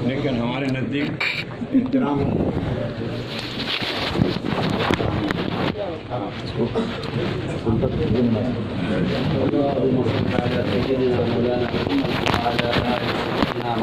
लेकिन हमारे नज़दीक एहतराम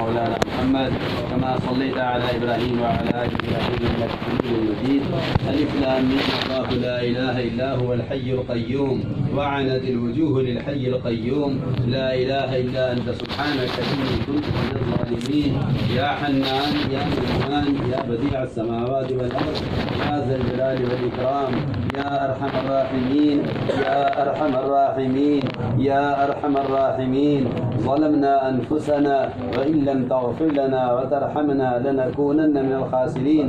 مولانا محمد كما صليت على إبراهيم وعلى آل إبراهيم إنك حميد مجيد. ألف لام ميم الله لا إله إلا هو الحي القيوم وعنت الوجوه للحي القيوم لا إله إلا أنت سبحانك إني كنت من الظالمين. يا حنان يا منان يا بديع السماوات والأرض يا ذا الجلال والإكرام يا أرحم الراحمين يا أرحم الراحمين يا أرحم الراحمين. ظلمنا أنفسنا وإن لم تغفر لنا وترحمنا لنكونن من الخاسرين.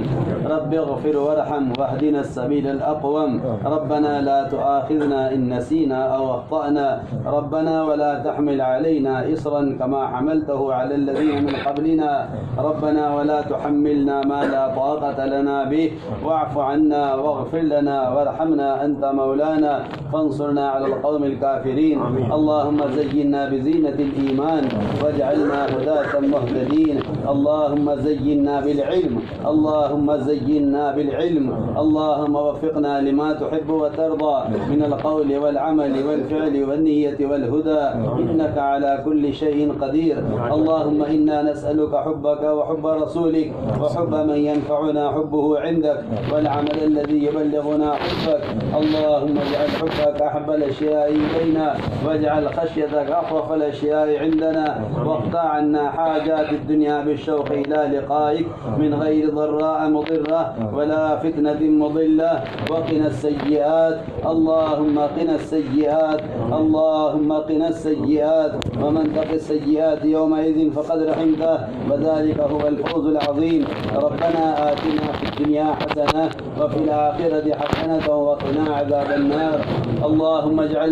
رب اغفر وارحم واهدنا السبيل الأقوم. ربنا لا تؤاخذنا إن نسينا أو أخطأنا. ربنا ولا تحمل علينا إصرا كما حملته على الذين من قبلنا. ربنا ولا تحملنا ما لا طاقة لنا به. واعف عنا واغفر لنا وارحمنا أنت مولانا فانصرنا على القوم الكافرين. اللهم زينا بزينة الإيمان واجعلنا هداة مهتدين. اللهم زينا بالعلم اللهم زينا بالعلم. اللهم وفقنا لما تحب وترضى من القول والعمل والفعل والنية والهدى إنك على كل شيء قدير. اللهم إنا نسألك حبك وحب رسولك وحب من ينفعنا حبه عندك والعمل الذي يبلغنا حبك. اللهم اجعل حبك أحب الأشياء إلينا واجعل خشيتك أخوف الأشياء عندنا واقطع عنا حاجات الدنيا بالشوق إلى لقائك من غير ضراء مضرة ولا فتنة مضلة. وقنا السيئات اللهم قنا السيئات اللهم قنا السيئات. ومن تق السيئات يومئذ فقد رحمته وذلك هو الفوز العظيم. ربنا آتنا في الدنيا حسنة وفي الآخرة حسنة وقنا عذاب النار. اللهم اجعل